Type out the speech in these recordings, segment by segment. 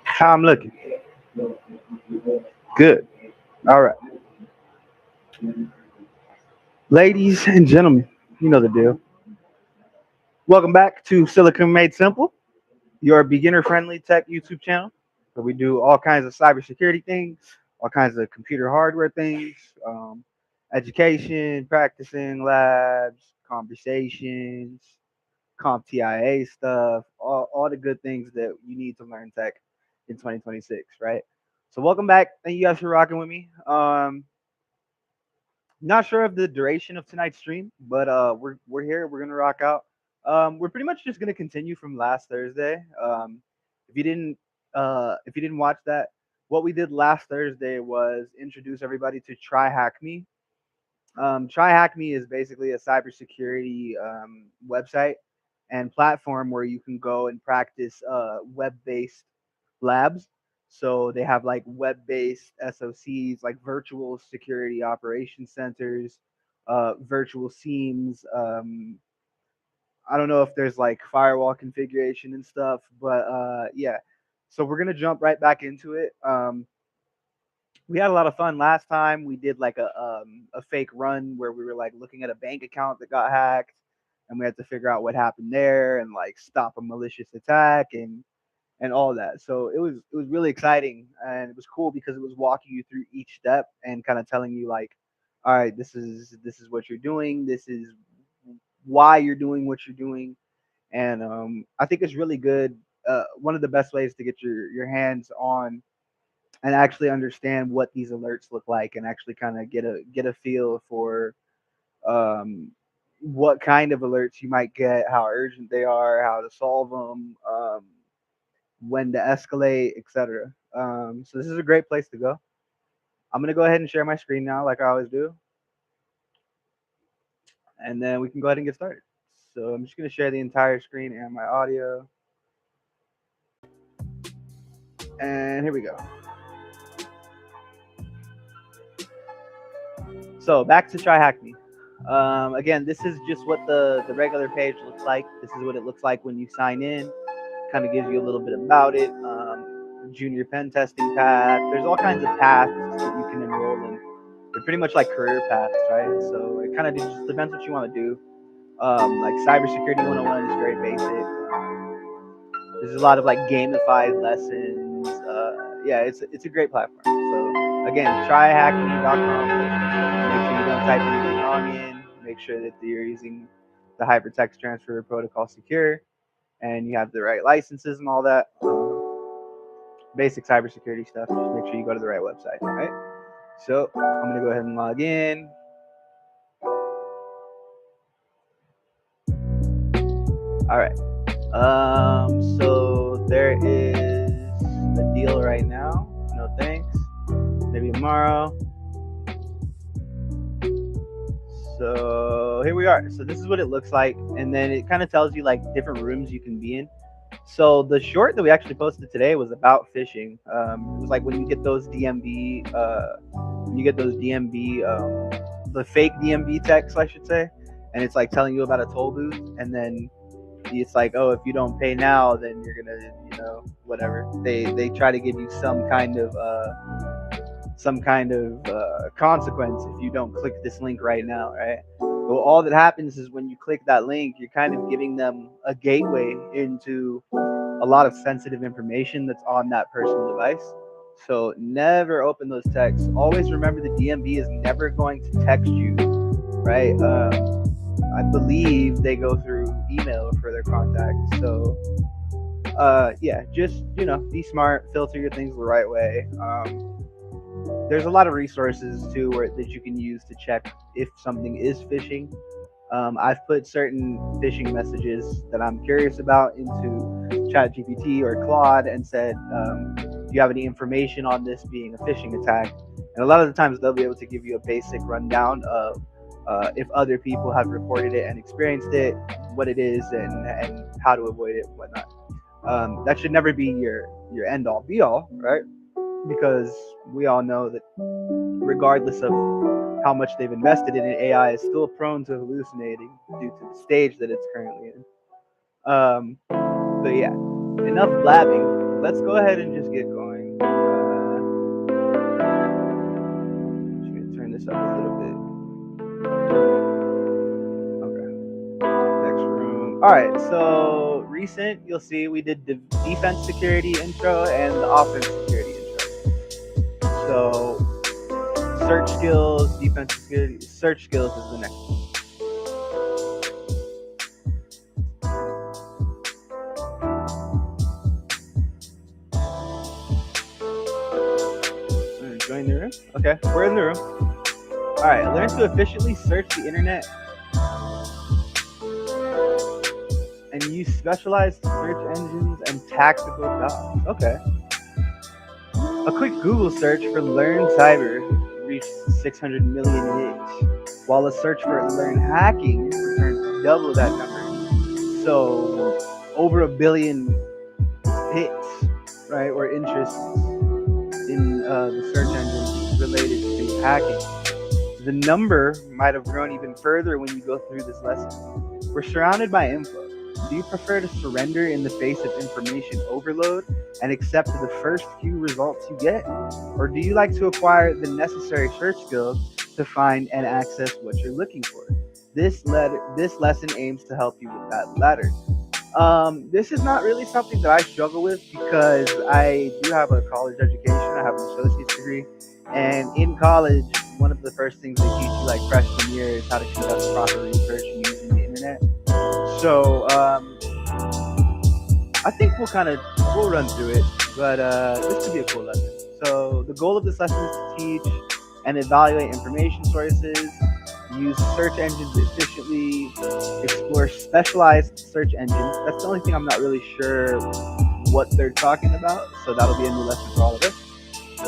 How I'm looking? Good. All right. Ladies and gentlemen, you know the deal. Welcome back to Silicon Made Simple, your beginner friendly tech YouTube channel where we do all kinds of cybersecurity things, all kinds of computer hardware things, education, practicing labs, conversations, CompTIA stuff, all the good things that you need to learn tech in 2026, right? So welcome back. Thank you guys for rocking with me. Not sure of the duration of tonight's stream, but we're here. We're gonna rock out. We're pretty much just gonna continue from last Thursday. If you didn't if you didn't watch that, what we did last Thursday was introduce everybody to TryHackMe. TryHackMe is basically a cybersecurity website and platform where you can go and practice web-based labs. So they have like web-based SOCs, like virtual security operations centers, virtual SIEMs. I don't know if there's like firewall configuration and stuff, but yeah. So we're gonna jump right back into it. We had a lot of fun last time. We did like a fake run where we were like looking at a bank account that got hacked, and we had to figure out what happened there and like stop a malicious attack and all that. So it was really exciting, and it was cool because it was walking you through each step and kind of telling you like, all right, this is what you're doing. This is why you're doing what you're doing, and I think it's really good. One of the best ways to get your hands on and actually understand what these alerts look like and actually kind of get a feel for um, what kind of alerts you might get, how urgent they are, how to solve them, when to escalate, etc. So this is a great place to go. I'm gonna go ahead and share my screen now, like I always do, and then we can go ahead and get started. So I'm just gonna share the entire screen and my audio, and here we go. So back to TryHackMe. Again, this is just what the regular page looks like. This is what it looks like when you sign in. Kind of gives you a little bit about it. Junior pen testing path. There's all kinds of paths that you can enroll in. They're pretty much like career paths, right? So it kind of just depends what you want to do. Like Cybersecurity 101 is very basic. There's a lot of like gamified lessons. Yeah, it's a great platform. So again, tryhackme.com. Make sure you don't type anything wrong in. Make sure that you're using the hypertext transfer protocol secure, and you have the right licenses and all that. Basic cybersecurity stuff. Just make sure you go to the right website. All right. So I'm gonna go ahead and log in. All right. So there is a deal right now. No thanks. Maybe tomorrow. So here we are. So this is what it looks like, and then it kind of tells you like different rooms you can be in. So the short that we actually posted today was about phishing. It was like when you get those DMV, the fake DMV texts, I should say, and it's like telling you about a toll booth, and then it's like, oh, if you don't pay now, then you're gonna, whatever. They try to give you some kind of consequence if you don't click this link right now, right? Well, all that happens is when you click that link, you're kind of giving them a gateway into a lot of sensitive information that's on that personal device. So never open those texts. Always remember the DMV is never going to text you, right? I believe they go through email for their contacts. So yeah, just be smart, filter your things the right way. there's a lot of resources too that you can use to check if something is phishing. I've put certain phishing messages that I'm curious about into ChatGPT or Claude and said, do you have any information on this being a phishing attack? And a lot of the times they'll be able to give you a basic rundown of if other people have reported it and experienced it, what it is, and how to avoid it and whatnot. That should never be your end all be all, right? Because we all know that regardless of how much they've invested in it, AI is still prone to hallucinating due to the stage that it's currently in. But yeah, enough blabbing. Let's go ahead and just get going. Just gonna turn this up a little bit. Okay. Next room. All right. So recent, you'll see we did the defense security intro and the offense security intro. So search skills, defense security, search skills is the next one. Join the room? Okay, we're in the room. All right, learn to efficiently search the internet and use specialized search engines and tactical docs. Okay. A quick Google search for Learn Cyber reached 600 million hits, while a search for Learn Hacking returned double that number. So over 1 billion hits, right, or interests in the search engines related to hacking. The number might have grown even further when you go through this lesson. We're surrounded by info. Do you prefer to surrender in the face of information overload and accept the first few results you get? Or do you like to acquire the necessary search skills to find and access what you're looking for? This lesson aims to help you with that latter. This is not really something that I struggle with because I do have a college education. I have an associate's degree. And in college, one of the first things they teach you like freshman year is how to conduct proper research using the internet. So I think we'll run through it, but this could be a cool lesson. So the goal of this lesson is to teach and evaluate information sources, use search engines efficiently, explore specialized search engines. That's the only thing I'm not really sure what they're talking about, so that'll be a new lesson for all of us.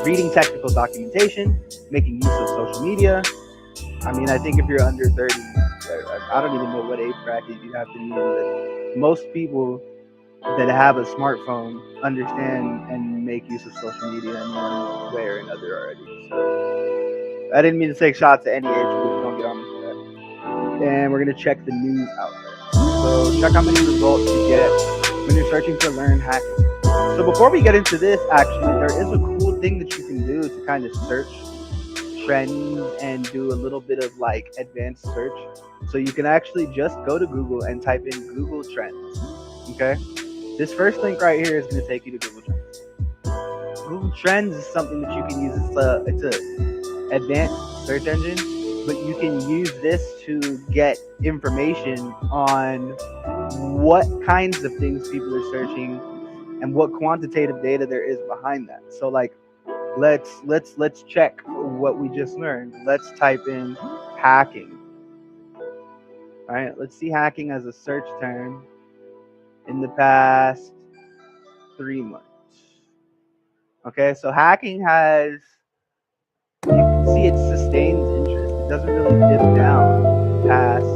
Reading technical documentation, making use of social media. I mean, I think if you're under 30, I don't even know what age bracket you have to be in, but most people that have a smartphone understand and make use of social media in one way or another already. So I didn't mean to take shots at any age group. Don't get on me for that. And we're going to check the news outlets. So check how many results you get when you're searching for Learn Hacking. So before we get into this, actually, there is a cool thing that you can do to kind of search trends and do a little bit of like advanced search. So you can actually just go to Google and type in Google Trends. Okay? This first link right here is going to take you to Google Trends. Google Trends is something that you can use. It's a advanced search engine, but you can use this to get information on what kinds of things people are searching and what quantitative data there is behind that. So like let's check what we just learned. Let's type in hacking. All right, let's see hacking as a search term in the past 3 months. Okay, so hacking has, you can see it sustains interest. It doesn't really dip down past,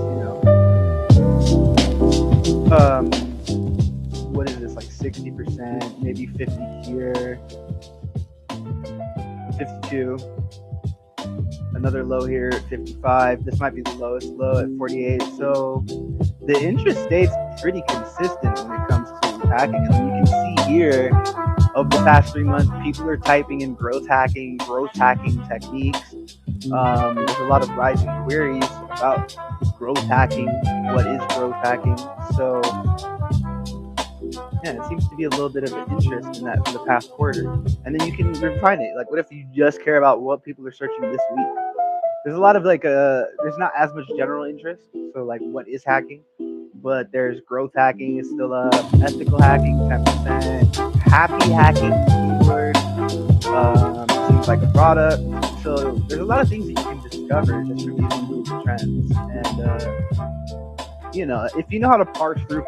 what is this, like 60%, maybe 50 here, 52. Another low here at 55. This might be the lowest low at 48. So the interest stays pretty consistent when it comes to hacking. And you can see here, over the past 3 months, people are typing in growth hacking techniques. There's a lot of rising queries about growth hacking. What is growth hacking? So yeah, it seems to be a little bit of an interest in that for the past quarter. And then you can refine it. Like, what if you just care about what people are searching this week? There's a lot of there's not as much general interest. So like, what is hacking? But there's growth hacking is still up, ethical hacking 10%, happy hacking keyword seems like a product. So there's a lot of things that you can discover just from using Google Trends. And if you know how to parse through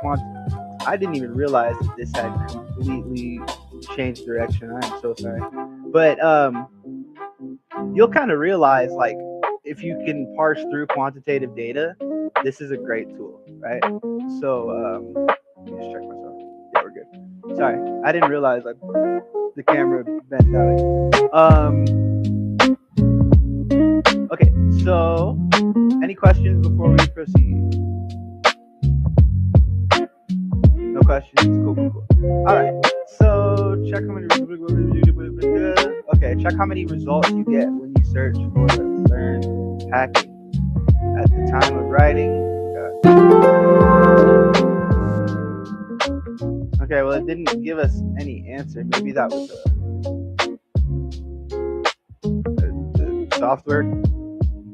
I didn't even realize that this had completely changed direction. I'm so sorry. But you'll kind of realize, like, if you can parse through quantitative data, this is a great tool, right? So let me just check myself. Yeah, we're good. Sorry, I didn't realize the camera bent out. Okay, so any questions before we proceed? No questions? Cool. All right, so check how many. Okay, check how many results you get when you search for learn hacking at the time of writing. Okay, well, it didn't give us any answer. Maybe that was the software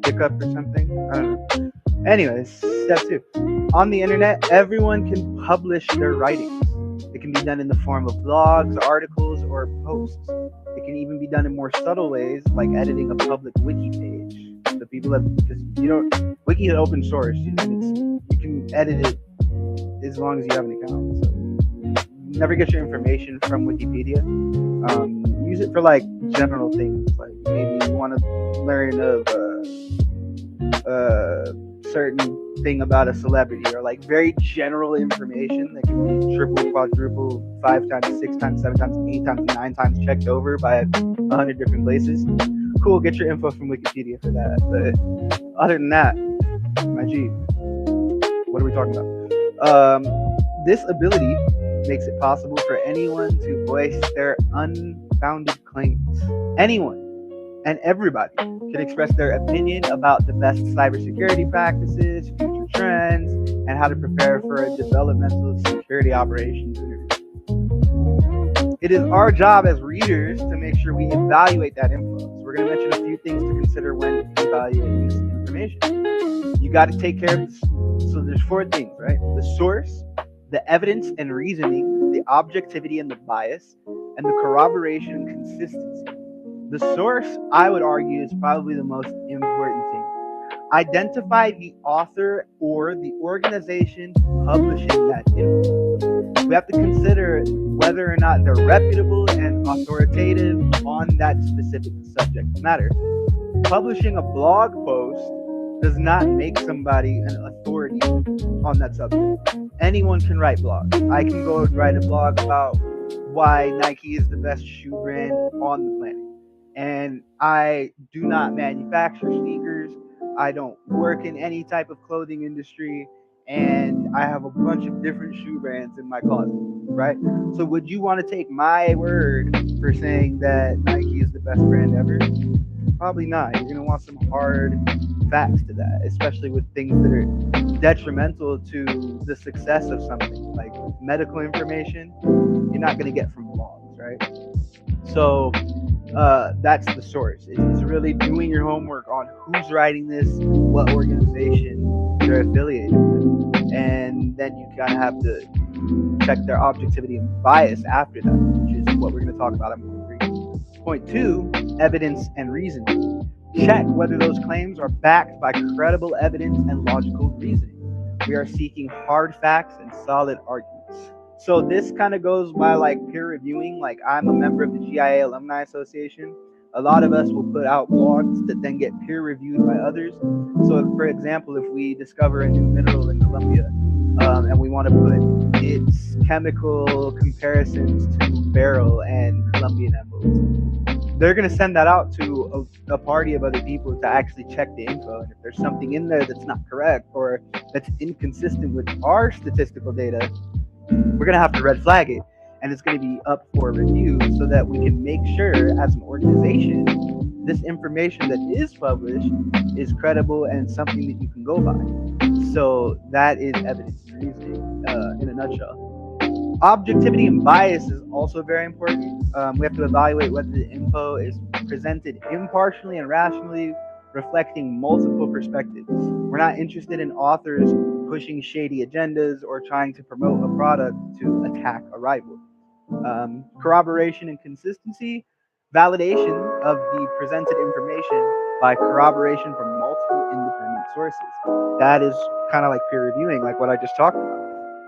pickup or something. I don't know. Anyways, step 2. On the internet, everyone can publish their writings. It can be done in the form of blogs, articles, or posts. It can even be done in more subtle ways, like editing a public wiki page. So people because wiki is open source, and you can edit it as long as you have an account. So never get your information from Wikipedia. Use it for like general things, like maybe you want to learn of certain thing about a celebrity, or like very general information that can be triple, quadruple, 5 times, 6 times, 7 times, 8 times, 9 times checked over by 100 different places. Cool, get your info from Wikipedia for that. But other than that, my G, what are we talking about? This ability makes it possible for anyone to voice their unfounded claims. Anyone and everybody can express their opinion about the best cybersecurity practices, future trends, and how to prepare for a developmental security operations interview. It is our job as readers to make sure we evaluate that info. So we're going to mention a few things to consider when evaluating this information. You got to take care of this. So there's 4 things, right? The source, the evidence and reasoning, the objectivity and the bias, and the corroboration and consistency. The source, I would argue, is probably the most important thing. Identify the author or the organization publishing that info. We have to consider whether or not they're reputable and authoritative on that specific subject matter. Publishing a blog post does not make somebody an authority on that subject. Anyone can write blogs. I can go and write a blog about why Nike is the best shoe brand on the planet. And I do not manufacture sneakers. I don't work in any type of clothing industry. And I have a bunch of different shoe brands in my closet, right? So would you want to take my word for saying that Nike is the best brand ever? Probably not. You're going to want some hard facts to that, especially with things that are detrimental to the success of something, like medical information. You're not going to get from blogs, right? So that's the source. It's really doing your homework on who's writing this, what organization they're affiliated with, and then you kind of have to check their objectivity and bias after that, which is what we're going to talk about in point 3. Point 2, evidence and reasoning. Check whether those claims are backed by credible evidence and logical reasoning. We are seeking hard facts and solid arguments. So this kind of goes by like peer reviewing. Like, I'm a member of the GIA Alumni Association. A lot of us will put out blogs that then get peer reviewed by others. So for example, if we discover a new mineral in Colombia and we want to put its chemical comparisons to beryl and Colombian emeralds, they're going to send that out to a party of other people to actually check the info. And if there's something in there that's not correct or that's inconsistent with our statistical data, we're going to have to red flag it, and it's going to be up for review so that we can make sure as an organization this information that is published is credible and something that you can go by. So that is evidence and reasoning in a nutshell. Objectivity and bias is also very important. We have to evaluate whether the info is presented impartially and rationally, reflecting multiple perspectives. We're not interested in authors pushing shady agendas or trying to promote a product to attack a rival. Corroboration and consistency, validation of the presented information by corroboration from multiple independent sources. That is kind of like peer reviewing, like what I just talked about.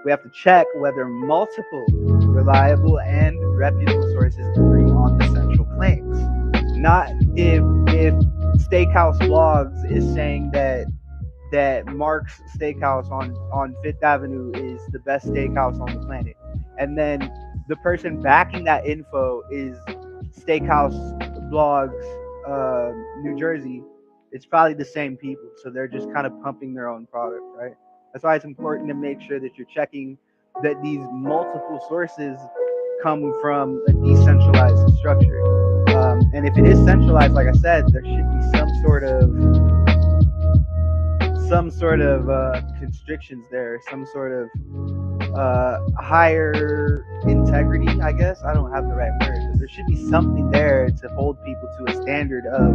We have to check whether multiple reliable and reputable sources agree on the central claims. Not if Steakhouse Blogs is saying that Mark's Steakhouse on Fifth Avenue is the best steakhouse on the planet, and then the person backing that info is Steakhouse Blogs, New Jersey. It's probably the same people, so they're just kind of pumping their own product, right? That's why it's important to make sure that you're checking that these multiple sources come from a decentralized structure. And if it is centralized, like I said, there should be some sort of constrictions there, some sort of higher integrity, I guess. I don't have the right word, but there should be something there to hold people to a standard of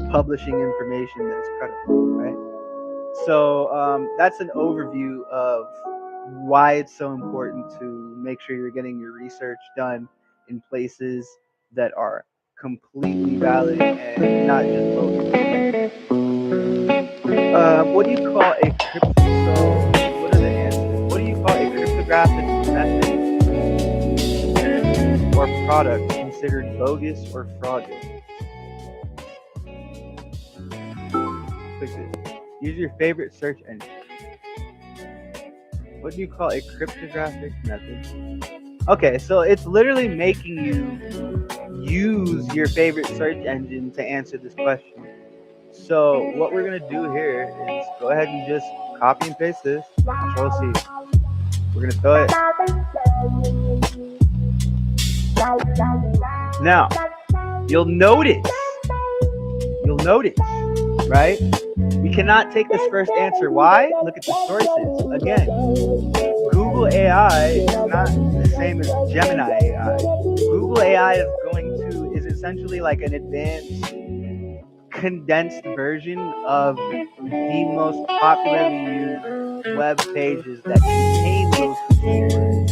publishing information that is credible, right? So that's an overview of why it's so important to make sure you're getting your research done in places that are completely valid and not just bogus. What do you call a crypto? So what are the answers? What do you call a cryptographic method or product considered bogus or fraudulent? Click it. Use your favorite search engine. What do you call a cryptographic method? Okay, so it's literally making you use your favorite search engine to answer this question. So what we're gonna do here is go ahead and just copy and paste this. Control C. We're gonna throw it. Now, you'll notice, right? We cannot take this first answer. Why? Look at the sources. Again, Google AI is not the same as Gemini AI. Google AI is essentially like an advanced, condensed version of the most popularly used web pages that contain those keywords.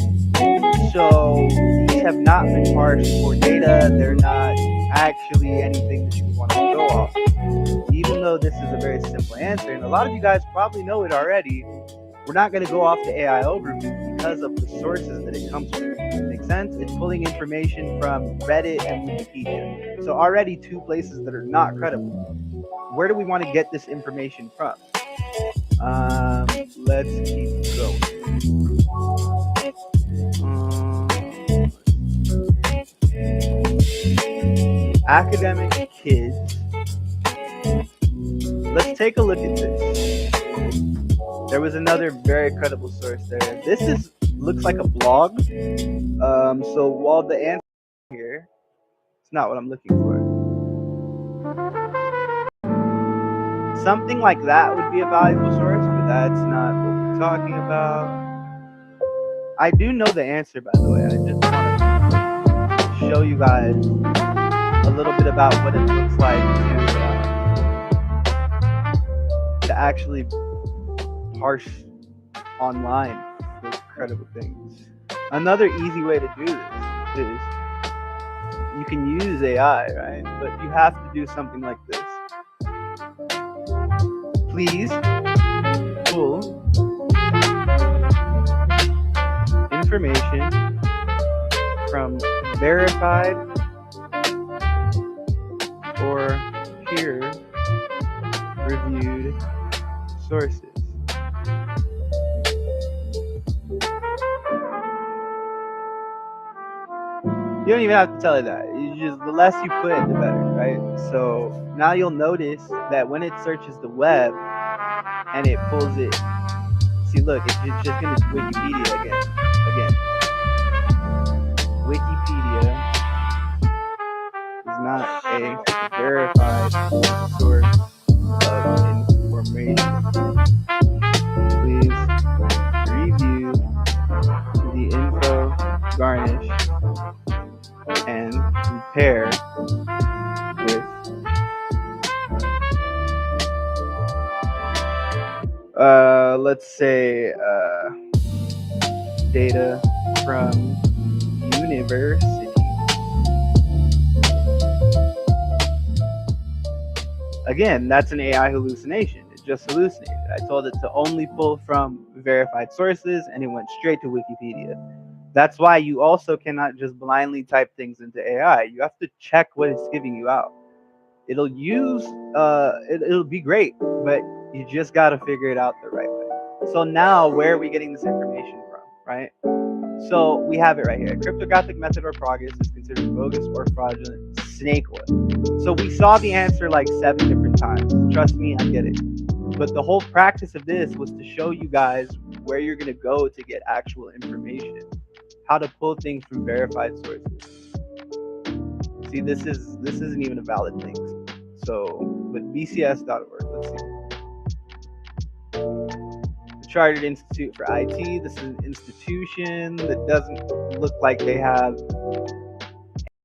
So these have not been parsed for data. They're not actually anything that you want to go off. Even though this is a very simple answer, and a lot of you guys probably know it already, we're not going to go off the AI overview because of the sources that it comes from. Make sense? It's pulling information from Reddit and Wikipedia. So already two places that are not credible. Where do we want to get this information from? Let's keep going. Academic kids. Let's take a look at this. There was another very credible source there. This looks like a blog. So while the answer here, it's not what I'm looking for. Something like that would be a valuable source, but that's not what we're talking about. I do know the answer, by the way. I just want to show you guys a little bit about what it looks like to actually parse online those credible things. Another easy way to do this is you can use AI, right? But you have to do something like this. Please pull information from verified or peer-reviewed sources. You don't even have to tell it that. The less you put, the better, right? So now you'll notice that when it searches the web and it pulls it, see, look, it's just going to Wikipedia again. Wikipedia is not a verified source of information. Please review the info, garnish, and compare with let's say data from university. Again, that's an AI hallucination. It just hallucinated. I told it to only pull from verified sources, and it went straight to Wikipedia. That's why you also cannot just blindly type things into AI. You have to check what it's giving you out. It'll it'll be great, but you just got to figure it out the right way. So now, where are we getting this information from, right? So we have it right here. A cryptographic method or progress is considered bogus or fraudulent snake oil. So we saw the answer like 7 different times. Trust me, I get it. But the whole practice of this was to show you guys where you're going to go to get actual information, how to pull things from verified sources. See, this isn't even a valid link. So, but bcs.org, let's see. The Chartered Institute for IT, this is an institution that doesn't look like they have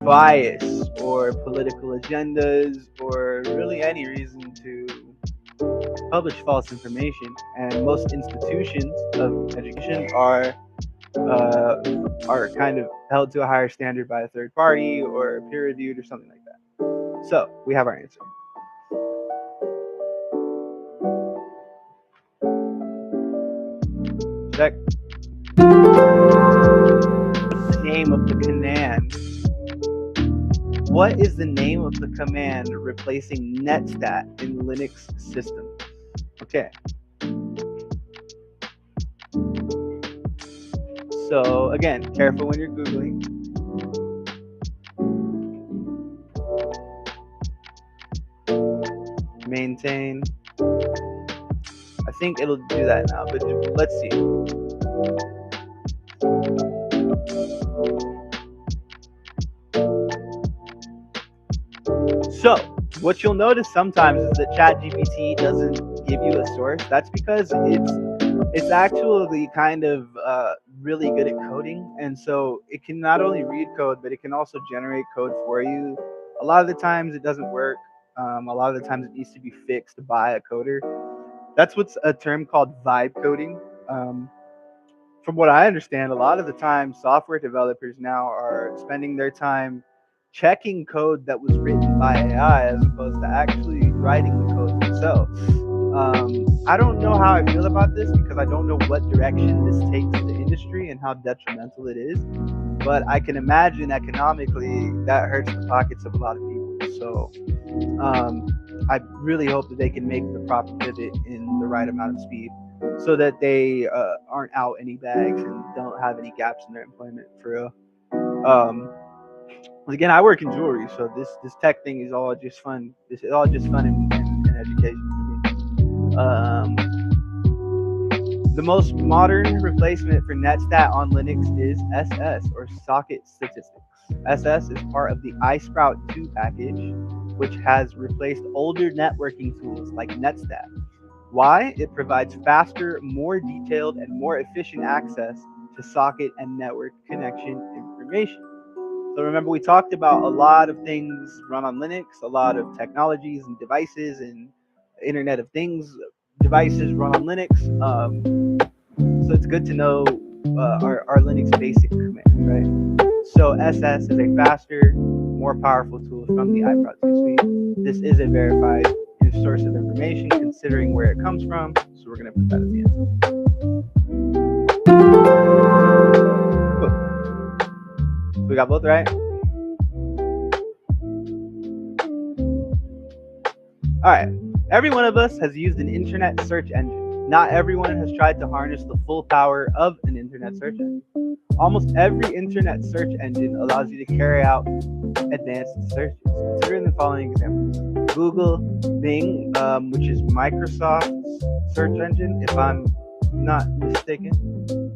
bias or political agendas or really any reason to publish false information. And most institutions of education are kind of held to a higher standard by a third party or peer reviewed or something like that. So we have our answer. Check. What's the name of the command? What is the name of the command replacing netstat in Linux systems? Okay. So again, careful when you're Googling. Maintain. I think it'll do that now, but let's see. So what you'll notice sometimes is that ChatGPT doesn't give you a source. That's because it's actually kind of really good at coding, and so it can not only read code, but it can also generate code for you. A lot of the times it doesn't work. A lot of the times it needs to be fixed by a coder. That's what's a term called vibe coding. From what I understand, a lot of the time software developers now are spending their time checking code that was written by AI as opposed to actually writing the code themselves. I don't know how I feel about this because I don't know what direction this takes the industry and how detrimental it is. But I can imagine economically that hurts the pockets of a lot of people. So I really hope that they can make the proper pivot in the right amount of speed so that they aren't out any bags and don't have any gaps in their employment for real. Again, I work in jewelry, so this tech thing is all just fun. This is all just fun and education for me. The most modern replacement for netstat on Linux is SS, or socket statistics. SS is part of the iSprout 2 package, which has replaced older networking tools like netstat. Why? It provides faster, more detailed, and more efficient access to socket and network connection information. So remember, we talked about a lot of things run on Linux, a lot of technologies and devices and Internet of Things devices run on Linux. So it's good to know our Linux basic command, right? So SS is a faster, more powerful tool from the iSprout 2 suite. This is a verified source of information considering where it comes from. So we're going to put that at the end. Cool. So we got both right. All right. Every one of us has used an internet search engine. Not everyone has tried to harness the full power of an internet search engine. Almost every internet search engine allows you to carry out advanced searches. Consider the following examples. Google, Bing, which is Microsoft's search engine, if I'm not mistaken,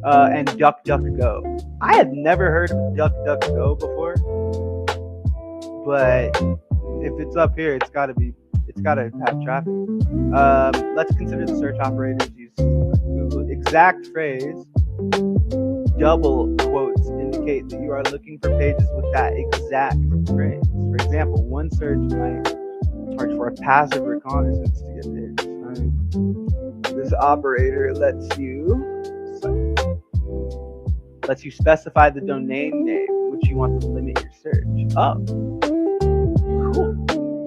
and DuckDuckGo. I had never heard of DuckDuckGo before, but if it's up here, it's got to have traffic. Let's consider the search operators use Google. Exact phrase, double quotes indicate that you are looking for pages with that exact phrase. For example, one search might charge for a passive reconnaissance to get pages. Right? This operator lets you specify the domain name which you want to limit your search. Oh, cool.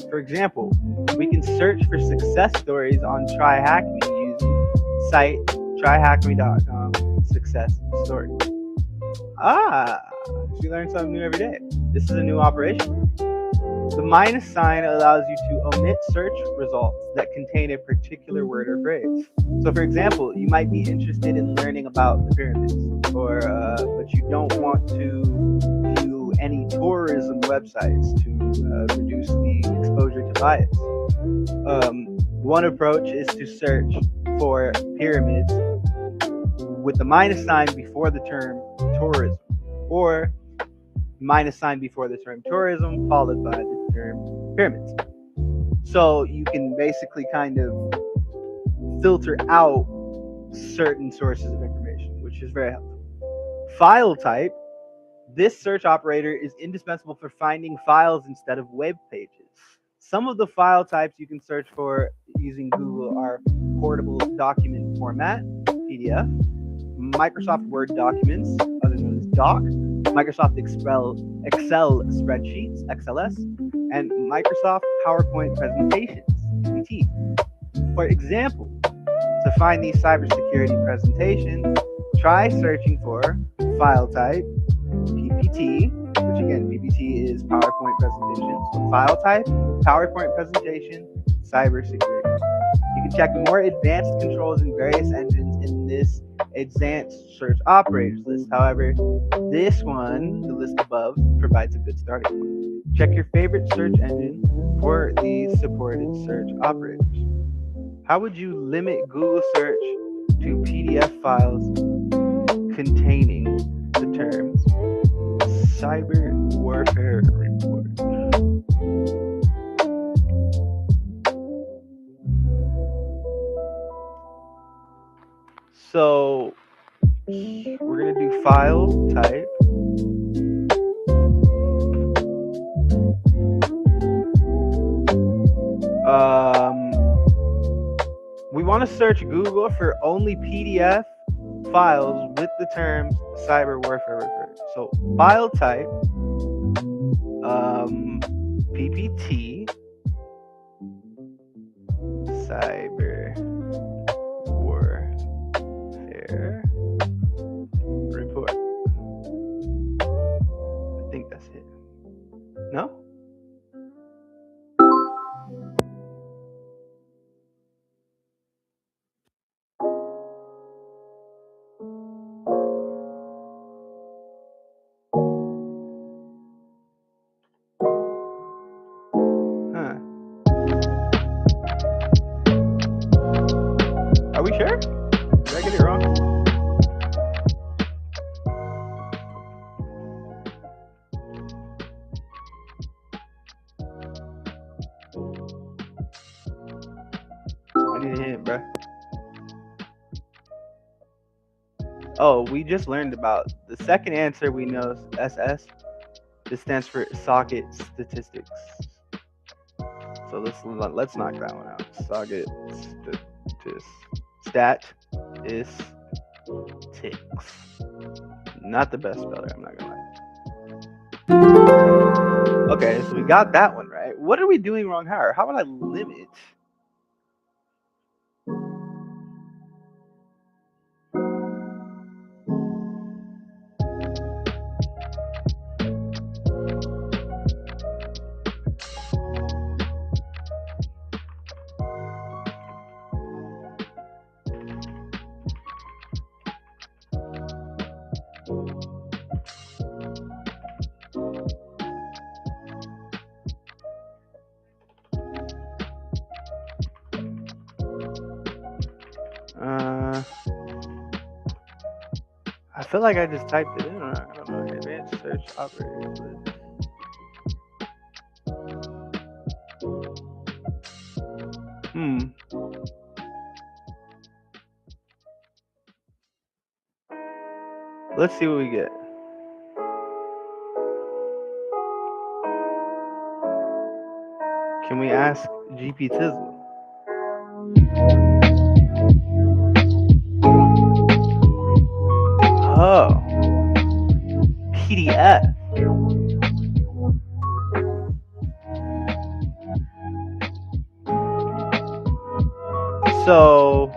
For example, we can search for success stories on TryHackMe using site tryhackme.com success story. We learn something new every day. This is a new operation. The minus sign allows you to omit search results that contain a particular word or phrase. So, for example, you might be interested in learning about the pyramids, but you don't want to view any tourism websites to reduce the exposure to bias. One approach is to search for pyramids with the minus sign before the term tourism, or minus sign before the term tourism followed by the term pyramids. So you can basically kind of filter out certain sources of information, which is very helpful. File type. This search operator is indispensable for finding files instead of web pages. Some of the file types you can search for using Google are portable document format, PDF, Microsoft Word documents, otherwise known as Doc, Microsoft Excel spreadsheets, XLS, and Microsoft PowerPoint presentations, PPT. For example, to find these cybersecurity presentations, try searching for file type PPT, which again, PPT is PowerPoint presentation. So file type, PowerPoint presentation, cybersecurity. You can check more advanced controls in various engines in this advanced search operators list. However, this one, the list above, provides a good starting point. Check your favorite search engine for the supported search operators. How would you limit Google search to PDF files containing the terms cyber warfare report? So we're going to do file type. We want to search Google for only PDF files with the terms cyber warfare report. So file type, PPT, cyber warfare report. I think that's it. No? Are we sure? Did I get it wrong? I need a hint, bro. Oh, we just learned about the second answer. We know SS. This stands for socket statistics. So let's knock that one out. Socket statistics. Not the best speller, I'm not gonna lie. Okay, so we got that one right. What are we doing wrong here? How would I limit? I feel like I just typed it in. I don't know. Advanced search operator list. Let's see what we get. Can we ask GP Tizzle? Oh, PDF. So,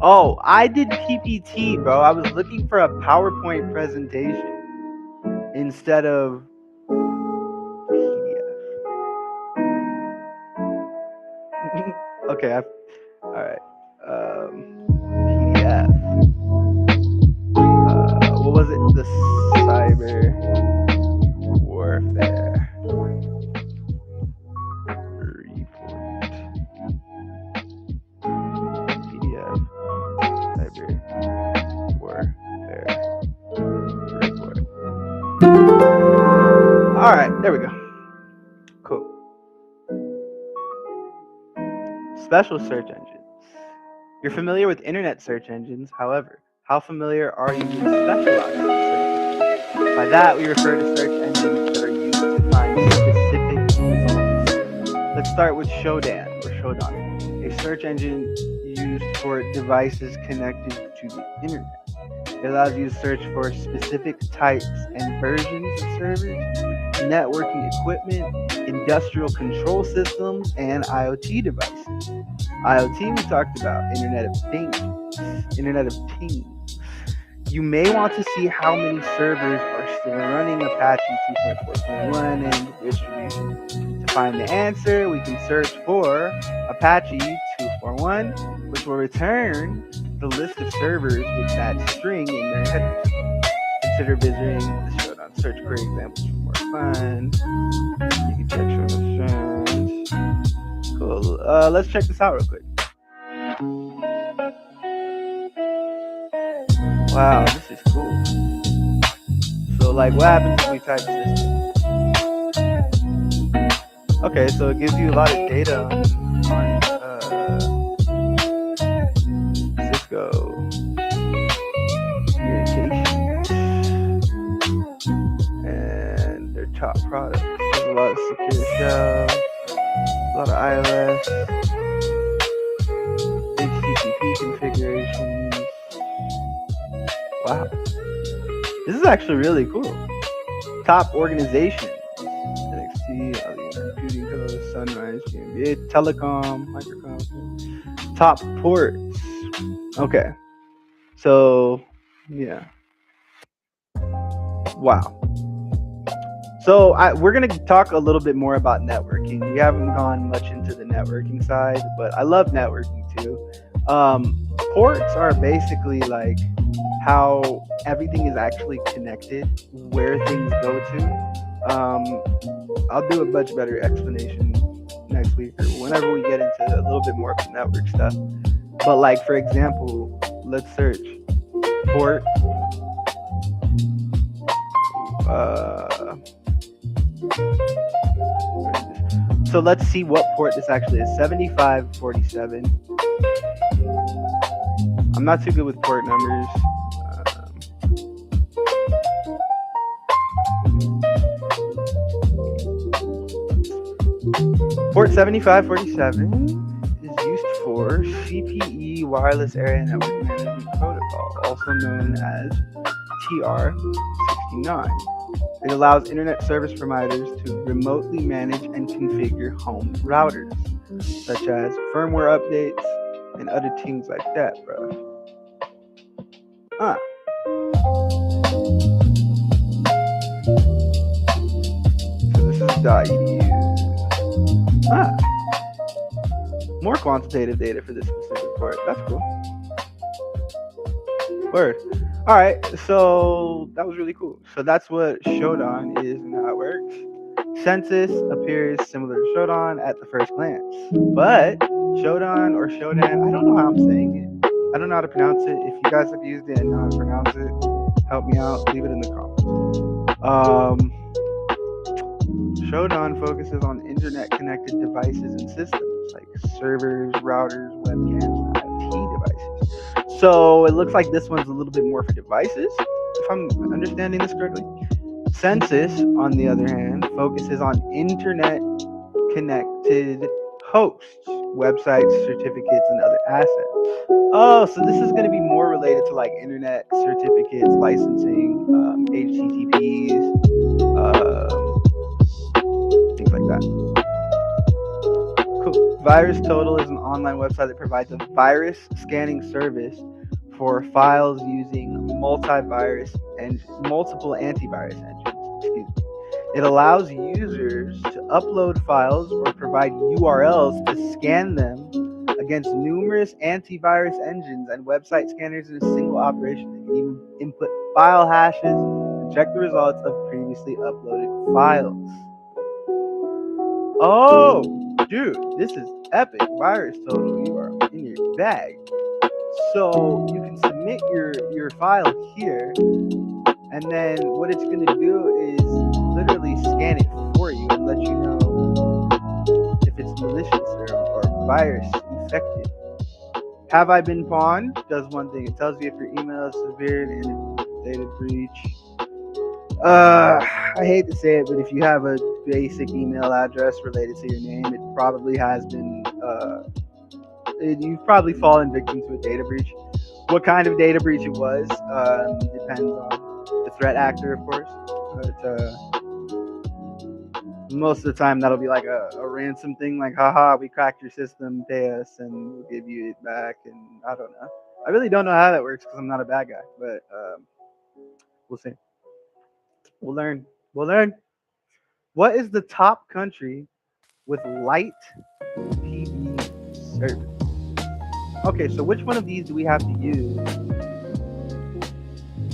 oh, I did PPT, bro. I was looking for a PowerPoint presentation instead of PDF. Okay, all right. PDF. What was it? The cyber warfare report. PDF. Cyber warfare report. All right, there we go. Cool. Special search engines. You're familiar with internet search engines, however, how familiar are you with specialized search engines? By that, we refer to search engines that are used to find specific results. Let's start with Shodan, a search engine used for devices connected to the internet. It allows you to search for specific types and versions of servers, networking equipment, industrial control systems, and IoT devices. IoT, we talked about Internet of Things. You may want to see how many servers are still running Apache 2.4.1 and the distribution. To find the answer, we can search for Apache 2.4.1, which will return the list of servers with that string in their headers. Consider visiting the Showdown search query examples for more fun. You can check Showdown trends. Cool. Let's check this out real quick. Wow, this is cool. So, like, what happens if we type system? Okay, so it gives you a lot of data on Cisco communications and their top products. There's a lot of secure shell, a lot of iOS, HTTP configurations. Wow, this is actually really cool. Top organizations: NXT, Computing Co, Sunrise, GmbH, Telecom, Microcom. Top ports. Okay, so yeah. Wow. So we're going to talk a little bit more about networking. We haven't gone much into the networking side, but I love networking too. Ports are basically like how everything is actually connected, where things go to. I'll do a much better explanation next week or whenever we get into a little bit more of the network stuff. But like, for example, let's search port. So let's see what port this actually is. 7547. I'm not too good with port numbers. Port 7547 is used for CPE Wireless Area Network Management Protocol, also known as TR69. It allows internet service providers to remotely manage and configure home routers, such as firmware updates and other things like that, bro. So this is .edu. More quantitative data for this specific port. That's cool. Word. All right, so that was really cool. So that's what Shodan is and how it works. Census appears similar to Shodan at the first glance, but Shodan or Shodan, I don't know how I'm saying it. I don't know how to pronounce it. If you guys have used it and know how to pronounce it, help me out. Leave it in the comments. Shodan focuses on internet-connected devices and systems like servers, routers, webcams, and IoT devices. So it looks like this one's a little bit more for devices, if I'm understanding this correctly. Census, on the other hand, focuses on internet-connected hosts, websites, certificates, and other assets. Oh, so this is going to be more related to like internet certificates, licensing, HTTPs, things like that. Cool. VirusTotal is an online website that provides a virus scanning service for files using multiple antivirus engines. Excuse me. It allows users to upload files or provide URLs to scan them against numerous antivirus engines and website scanners in a single operation. They can even input file hashes and check the results of previously uploaded files. Oh, dude, this is epic. VirusTotal, you are in your bag. So you can submit your file here, and then what it's going to do is literally scan it for you and let you know if it's malicious or virus infected. Have I been pawned? Does one thing. It tells you if your email is severed and data breach. I hate to say it, but if you have a basic email address related to your name, it probably has been, you've probably fallen victim to a data breach. What kind of data breach it was depends on the threat actor, of course. But most of the time, that'll be like a ransom thing, like, haha, we cracked your system, pay us, and we'll give you it back. And I don't know. I really don't know how that works because I'm not a bad guy, but we'll see. We'll learn. We'll learn. What is the top country with light TV service? Okay, so which one of these do we have to use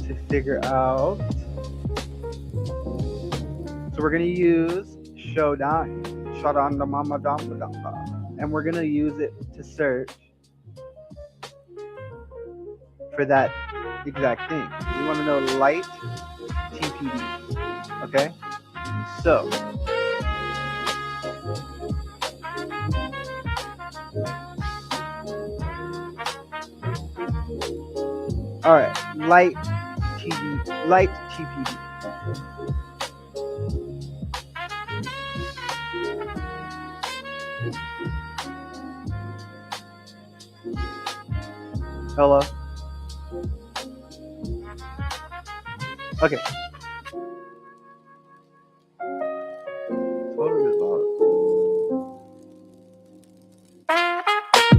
to figure out? So we're gonna use Shodan, and we're gonna use it to search for that exact thing. We want to know light TPD. Okay, so all right, light TPD. Hello. Okay.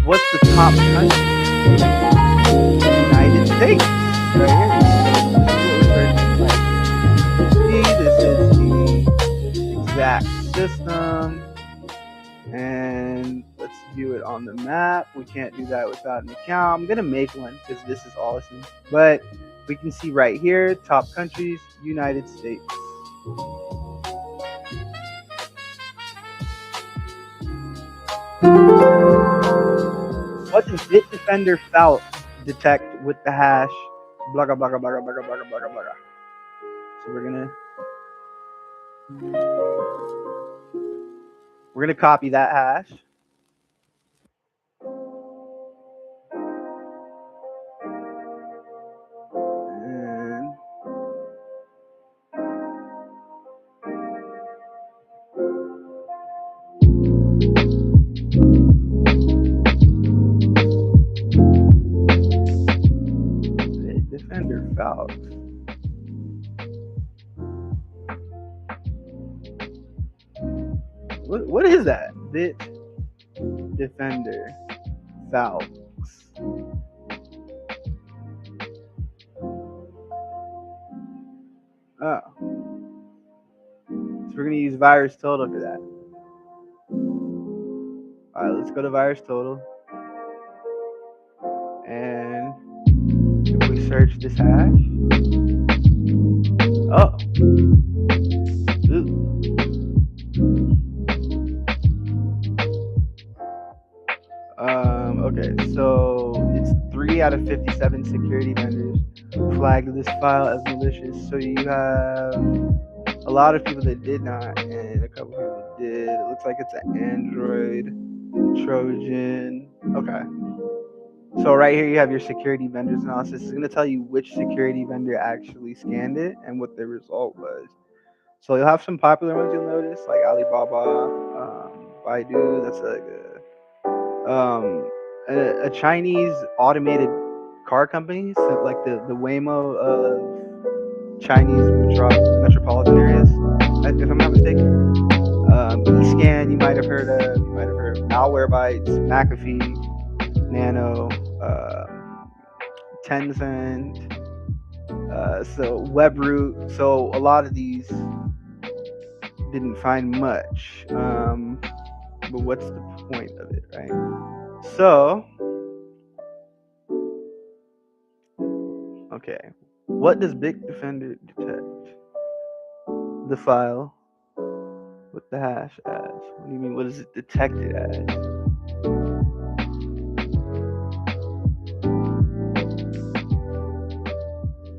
What's the top country? United States. Right here. This is the exact system. And let's view it on the map. We can't do that without an account. I'm going to make one because this is awesome. But we can see right here, top countries, United States. What does Bitdefender Falp detect with the hash blah blah blah blah blah blah blah blah blah blah? So we're gonna copy that hash. And Bitdefender Falp. What is that? Bitdefender Falp. Oh. So we're going to use VirusTotal for that. Alright, let's go to VirusTotal. And if we search this hash. Oh. Ooh. Okay, so it's 3 out of 57 security vendors flagged this file as malicious. So you have a lot of people that did not, and a couple people that did. It looks like it's an Android Trojan. Okay. So right here you have your security vendors analysis. It's going to tell you which security vendor actually scanned it and what the result was. So you'll have some popular ones you'll notice, like Alibaba, Baidu. That's like a Chinese automated car company, so like the Waymo of Chinese metropolitan areas, if I'm not mistaken. eScan, you might have heard of. You might have heard of Malwarebytes, McAfee, Nano, Tencent, so WebRoot. So a lot of these didn't find much. But what's the point of it, right? So, okay, what does Bitdefender detect? The file with the hash as. What do you mean? What is it detected as?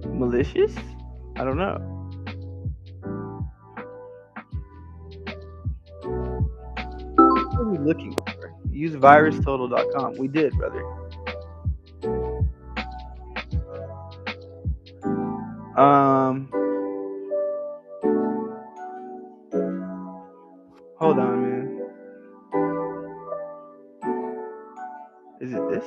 Malicious? I don't know. What are we looking for? Use virustotal.com. We did, brother. Hold on, man. Is it this?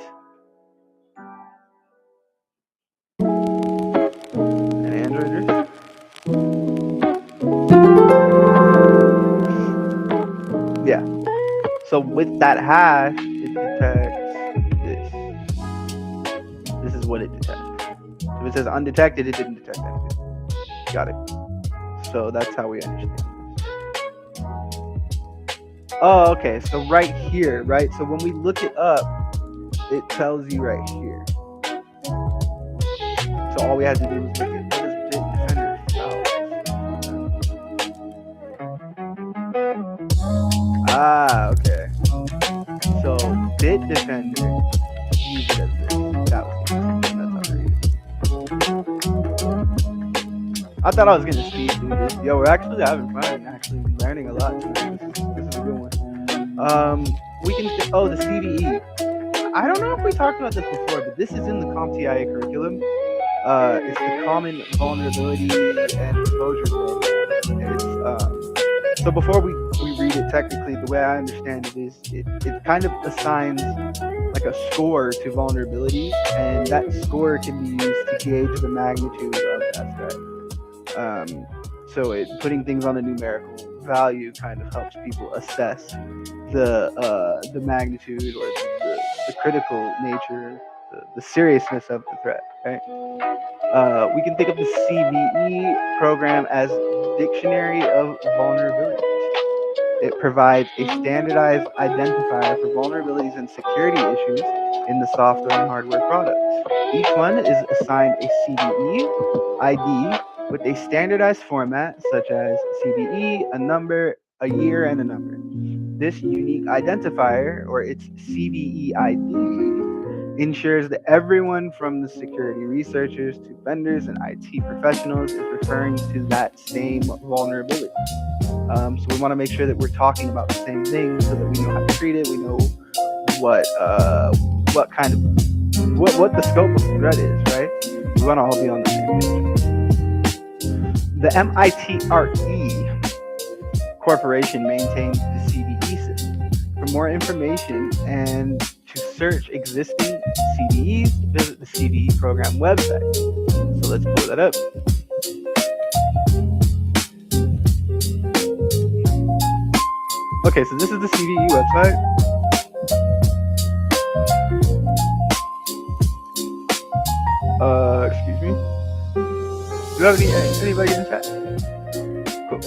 An Android? Yeah. So with that hash, it detects this. This is what it detects. If it says undetected, it didn't detect anything. Got it. So that's how we understand this. Oh, okay. So right here, right? So when we look it up, it tells you right here. So all we had to do was look at what is Bitdefender file. Ah, okay. So Bitdefender use it as this. That was that's how they use it. I thought I was gonna speed through this. Yo, we're actually having fun and actually learning a lot. This is a good one. We can the CVE. I don't know if we talked about this before, but this is in the CompTIA curriculum. It's the Common Vulnerability and Exposure Program. So before we read it technically, the way I understand it is it kind of assigns like a score to vulnerabilities, and that score can be used to gauge the magnitude of that threat. So putting things on a numerical value kind of helps people assess the magnitude or the critical nature, the seriousness of the threat, right? We can think of the CVE program as Dictionary of Vulnerabilities. It provides a standardized identifier for vulnerabilities and security issues in the software and hardware products. Each one is assigned a CVE ID with a standardized format such as CVE, a number, a year, and a number. This unique identifier, or its CVE ID, ensures that everyone from the security researchers to vendors and IT professionals is referring to that same vulnerability. So we want to make sure that we're talking about the same thing so that we know how to treat it. We know what kind of what the scope of the threat is, right? We want to all be on the same page. The MITRE Corporation maintains the CVE system. For more information and to search existing CVEs, visit the CVE program website. So let's pull that up. Okay, so this is the CVE website. Excuse me. Do you have anybody in the chat? Cool.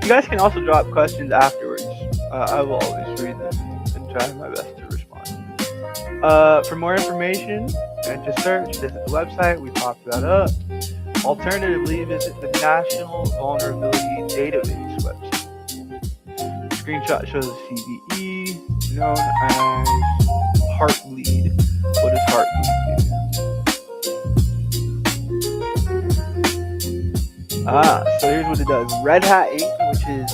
You guys can also drop questions afterwards. I will always read them and try my best to respond. For more information and to search, visit the website. We popped that up. Alternatively, visit the National Vulnerability Database website. The screenshot shows the CVE known as Heartbleed. What does Heartbleed do? So here's what it does. Red Hat Inc., which is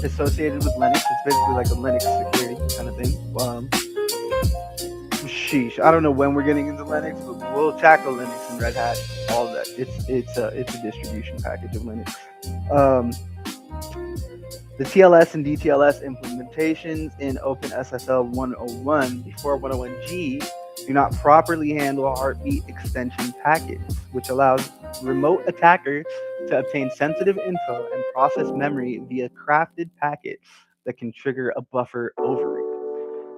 associated with Linux. It's basically like a Linux security kind of thing. Sheesh. I don't know when we're getting into Linux, but we'll tackle Linux and Red Hat, all of that. It's a distribution package of Linux. The TLS and DTLS implementations in OpenSSL 101 before 101G do not properly handle heartbeat extension packets, which allows remote attacker to obtain sensitive info and process memory via crafted packets that can trigger a buffer overread.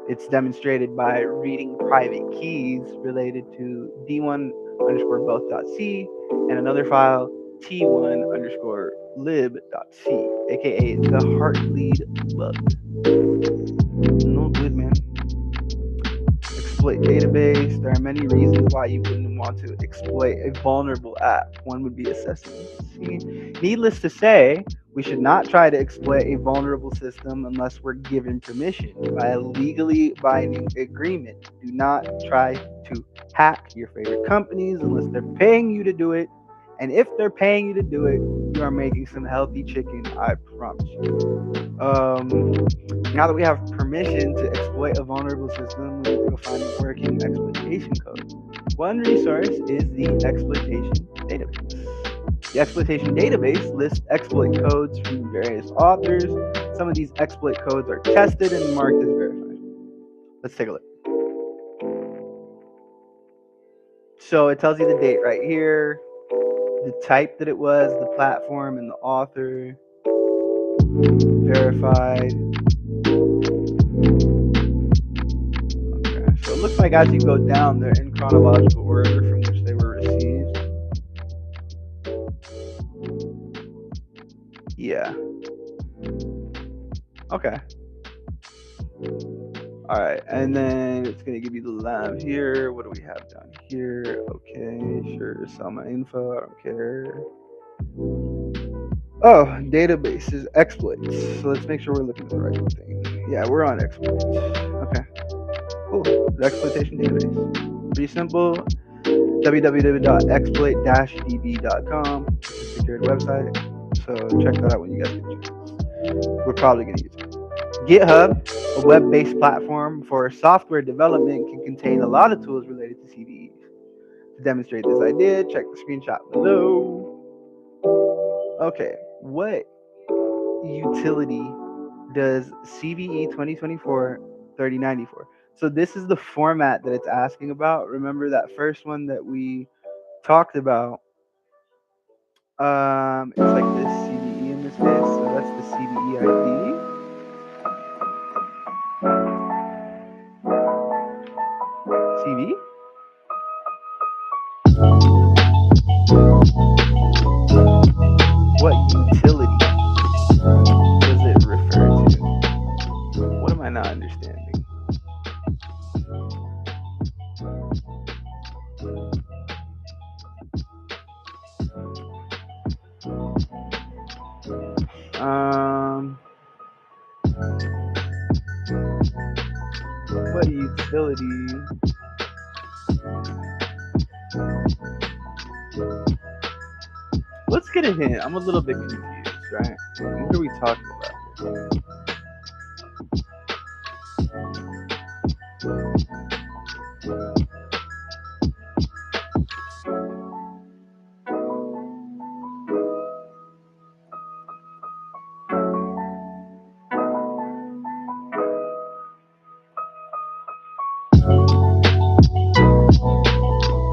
It's demonstrated by reading private keys related to d1 underscore both.c and another file t1 underscore lib.c, aka the heartbleed bug. No good, man. Exploit database. There are many reasons why you wouldn't want to exploit a vulnerable app. One would be assessing. Needless to say, we should not try to exploit a vulnerable system unless we're given permission by a legally binding agreement. Do not try to hack your favorite companies unless they're paying you to do it. And if they're paying you to do it, you are making some healthy chicken, I promise you. Now that we have permission to exploit a vulnerable system, we need to go find a working exploitation code. One resource is the exploitation database. The exploitation database lists exploit codes from various authors. Some of these exploit codes are tested and marked as verified. Let's take a look. So it tells you the date right here, the type that it was, the platform, and the author. Verified. Okay, so it looks like as you go down, they're in chronological order from which they were received. Yeah. Okay. All right, and then it's gonna give you the lab here. What do we have down here? Okay, sure. Sell my info. I don't care. Oh, databases, exploits. So let's make sure we're looking at the right thing. Yeah, we're on exploits. Okay. Cool. The exploitation database. Pretty simple. www.exploit-db.com. It's a secured website. So check that out when you guys get a chance. We're probably going to use it. GitHub, a web-based platform for software development, can contain a lot of tools related to CVEs. To demonstrate this idea, check the screenshot below. Okay, what utility does CVE 2024-3094? So this is the format that it's asking about. Remember that first one that we talked about? It's like this CVE in this case. So that's the CVE ID. CV? What utility does it refer to? What am I not understanding? What utility? Let's get a hint. I'm a little bit confused, right? What are we talking about here?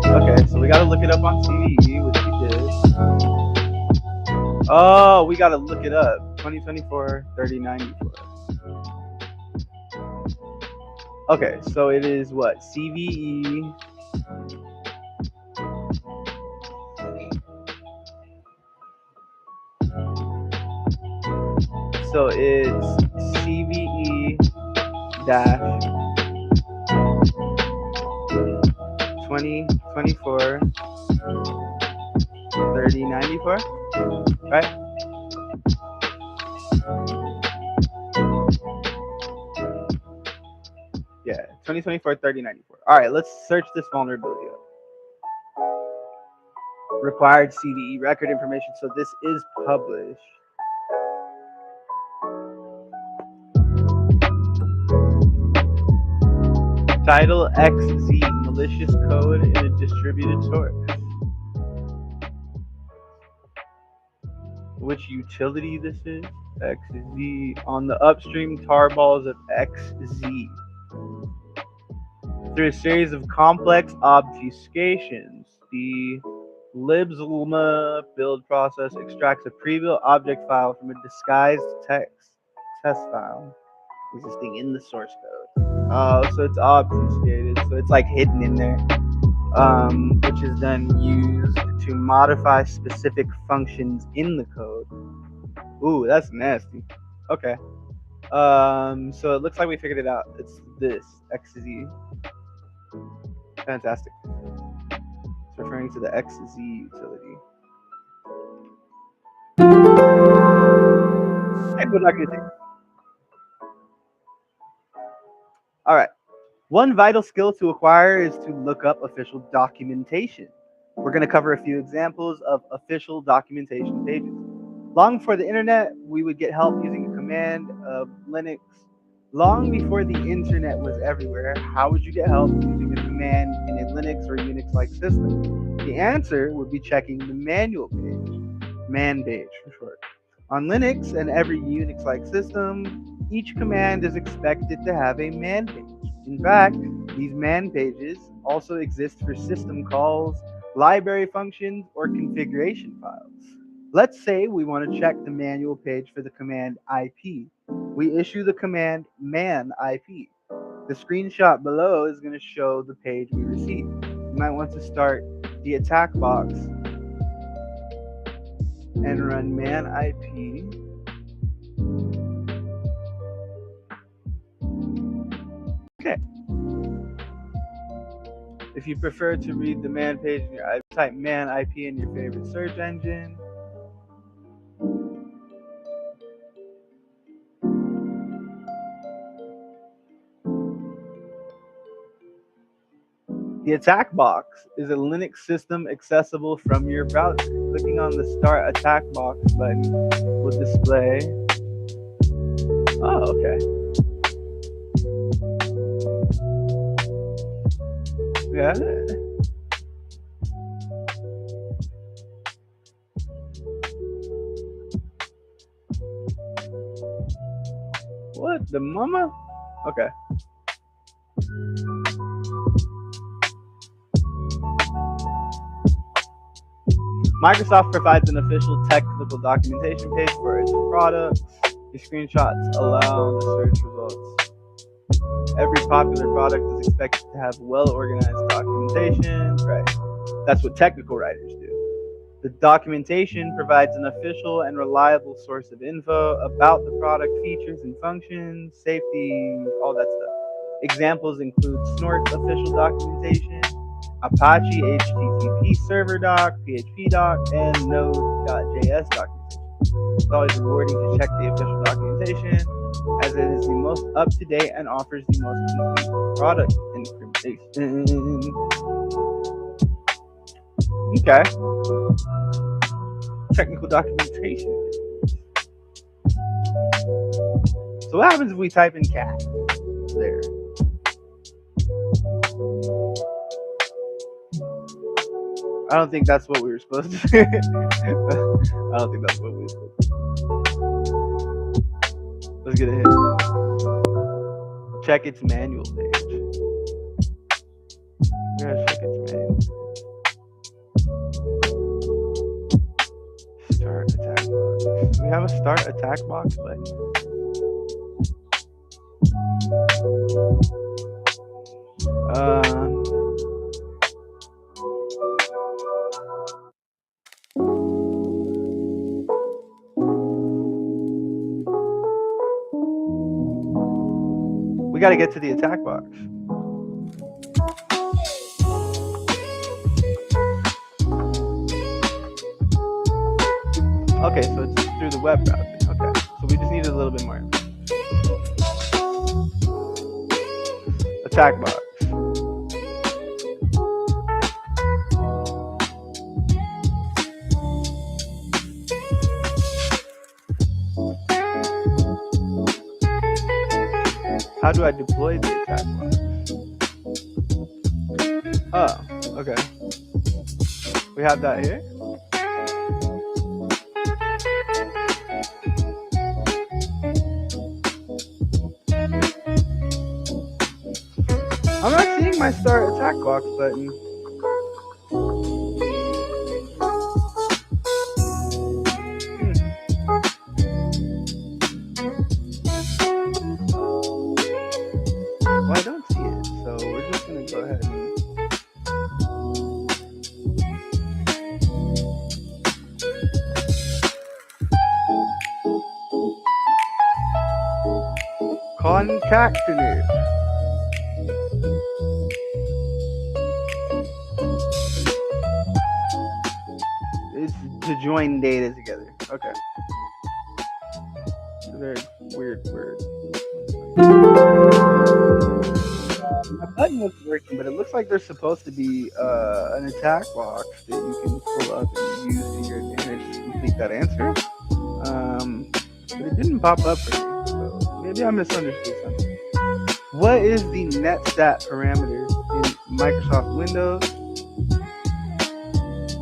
Okay, so we gotta look it up on CVE, which we did. Oh, we gotta look it up. 2024-3094. Okay, so it is what? CVE. So it's CVE dash 2024 3094, right? Yeah, 2024-3094. All right, let's search this vulnerability up. Required CVE record information. So this is published. Title XZ, malicious code in a distributed source. Which utility this is? XZ on the upstream tarballs of XZ. Through a series of complex obfuscations, the libslma build process extracts a pre-built object file from a disguised text test file existing in the source code. Oh, so it's obfuscated, so it's like hidden in there, which is then used to modify specific functions in the code. Ooh, that's nasty. Okay. So it looks like we figured it out. It's this XZ. Fantastic. It's referring to the XZ utility. All right. One vital skill to acquire is to look up official documentation. We're going to cover a few examples of official documentation pages. Long before the internet, we would get help using a command of Linux. Long before the internet was everywhere, how would you get help using a command in a Linux or Unix-like system? The answer would be checking the manual page, man page for short. On Linux and every Unix-like system, each command is expected to have a man page. In fact, these man pages also exist for system calls, library functions, or configuration files. Let's say we want to check the manual page for the command IP. We issue the command man IP. The screenshot below is going to show the page we received. You might want to start the attack box and run man IP. Okay. If you prefer to read the man page, type man IP in your favorite search engine. The attack box is a Linux system accessible from your browser. Clicking on the Start Attack Box button will display. Oh, okay. Yeah. What? The mama? Okay. Microsoft provides an official technical documentation page for its products. The screenshots allow the search results. Every popular product is expected to have well-organized documentation. Right. That's what technical writers do. The documentation provides an official and reliable source of info about the product features and functions, safety, all that stuff. Examples include Snort's official documentation, Apache HTTP server doc, PHP doc, and Node.js documentation. It's always rewarding to check the official documentation, as it is the most up-to-date and offers the most complete product information. Okay. Technical documentation. So what happens if we type in cat there? I don't think that's what we were supposed to do. I don't think that's what we were supposed to do. Let's get a hit. Check its manual page. We're gonna check its manual page. Start attack box. We have a start attack box button. We gotta get to the attack box. Okay, so it's through the web browser. Okay, so we just need a little bit more information. Attack box. How do I deploy the attack box? Oh, okay. We have that here. I'm not seeing my start attack box button. concatenate. It's to join data together. Okay. It's a very weird word. My button wasn't working, but it looks like there's supposed to be an attack box that you can pull up and use to your advantage to complete that answer. But it didn't pop up for me, so maybe I misunderstood something. What is the netstat parameter in Microsoft Windows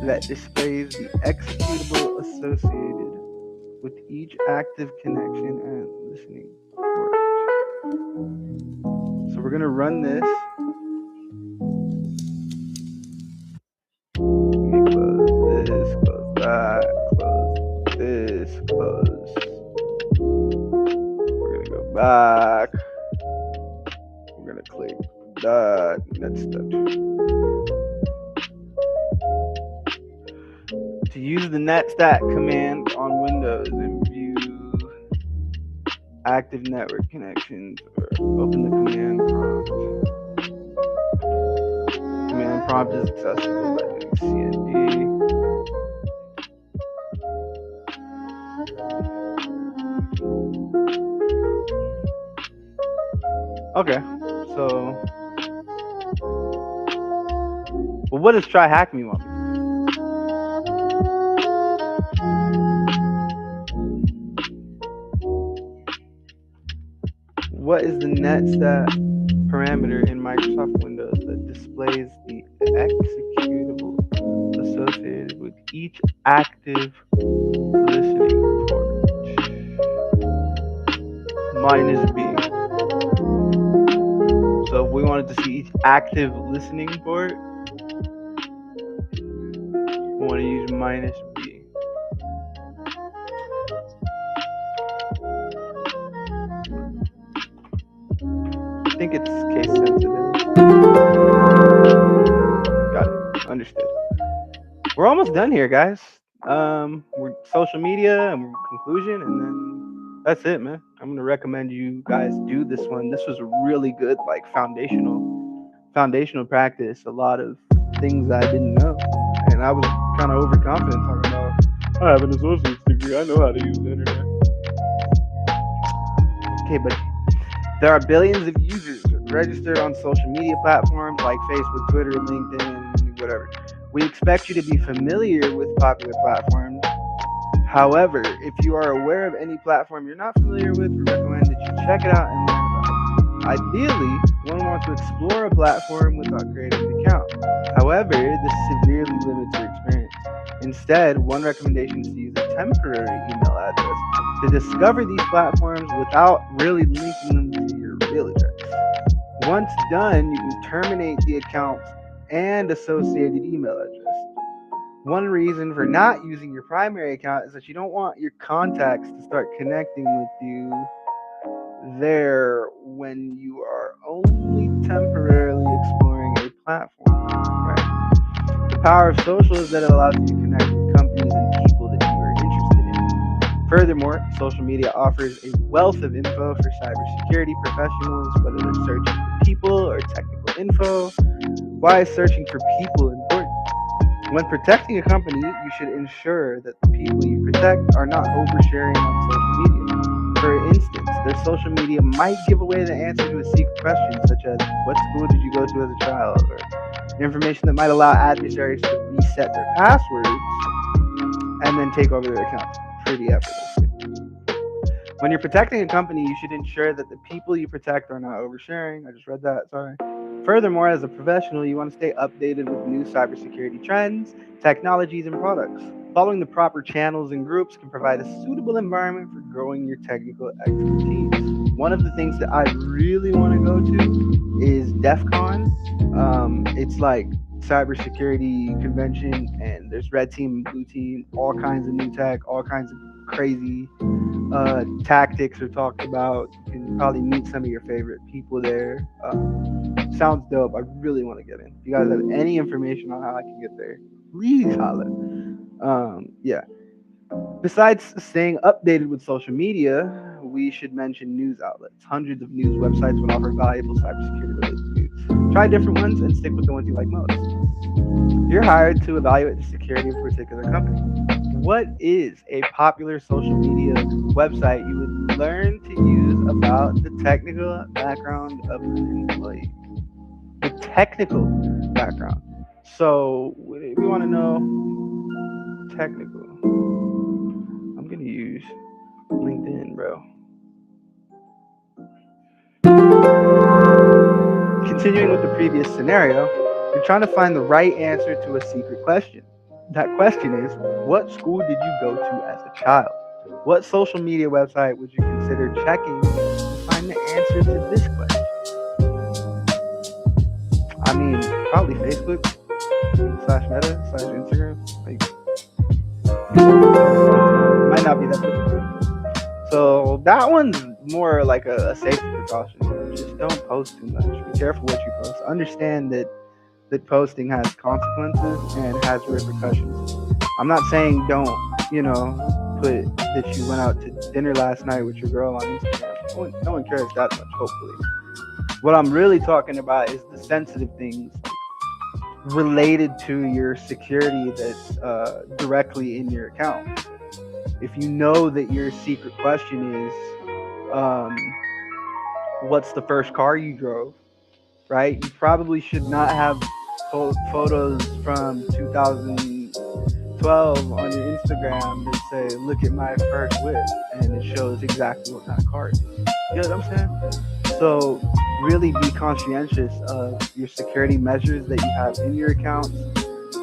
that displays the executable associated with each active connection and listening port? So we're going to run this. Let me close this, close that, close this, close. We're going to go back. We're going to click that netstat. To use the netstat command on Windows and view active network connections, or open the command prompt. Command prompt is accessible by doing CND. Okay, so well, what does TryHackMe want? What is the netstat parameter in Microsoft Windows that displays the executable associated with each active listening port? Minus B. So if we wanted to see each active listening port, we want to use minus B. I think it's case sensitive. Got it. Understood. We're almost done here, guys. We're social media and conclusion, and then that's it, man. I'm gonna recommend you guys do this one. This was a really good, like, foundational practice. A lot of things I didn't know, and I was kind of overconfident talking about I have an associate's degree. I know how to use the internet. Okay, but there are billions of users registered on social media platforms like Facebook, Twitter, LinkedIn, whatever. We expect you to be familiar with popular platforms. However, if you are aware of any platform you're not familiar with, we recommend that you check it out and learn about it. Ideally, one wants to explore a platform without creating an account. However, this severely limits your experience. Instead, one recommendation is to use a temporary email address to discover these platforms without really linking them to your real address. Once done, you can terminate the accounts and associated email address. One reason for not using your primary account is that you don't want your contacts to start connecting with you there when you are only temporarily exploring a platform. Right? The power of social is that it allows you to connect with companies and people that you are interested in. Furthermore, social media offers a wealth of info for cybersecurity professionals, whether they're searching for people or technical info. Why is searching for people important? When protecting a company, you should ensure that the people you protect are not oversharing on social media. For instance, their social media might give away the answer to a secret question, such as, what school did you go to as a child? Or information that might allow adversaries to reset their passwords and then take over their account pretty effortlessly. When you're protecting a company, you should ensure that the people you protect are not oversharing. I just read that, sorry. Furthermore, as a professional, you want to stay updated with new cybersecurity trends, technologies, and products. Following the proper channels and groups can provide a suitable environment for growing your technical expertise. One of the things that I really want to go to is DEF CON. It's like cybersecurity convention, and there's red team and blue team, all kinds of new tech, all kinds of crazy tactics are talked about. You can probably meet some of your favorite people there. Sounds dope. I really want to get in. If you guys have any information on how I can get there, please holla. Yeah. Besides staying updated with social media, we should mention news outlets. Hundreds of news websites would offer valuable cybersecurity related news. Try different ones and stick with the ones you like most. You're hired to evaluate the security of a particular company. What is a popular social media website you would learn to use about the technical background of an employee? The technical background. So, if you want to know technical, I'm going to use LinkedIn, bro. Continuing with the previous scenario, you're trying to find the right answer to a secret question. That question is, what school did you go to as a child? What social media website would you consider checking to find the answer to this question? I mean, probably Facebook slash Meta slash Instagram. Like, it might not be that difficult. So that one's more like a safety precaution. Just don't post too much. Be careful what you post. Understand that posting has consequences and has repercussions. I'm not saying don't, put that you went out to dinner last night with your girl on Instagram. No one cares that much, hopefully. What I'm really talking about is the sensitive things related to your security that's directly in your account. If you know that your secret question is, um, what's the first car you drove, right? You probably should not have photos from 2012 on your Instagram that say, look at my first whip, and it shows exactly what kind of car it is. You know what I'm saying? So really be conscientious of your security measures that you have in your accounts.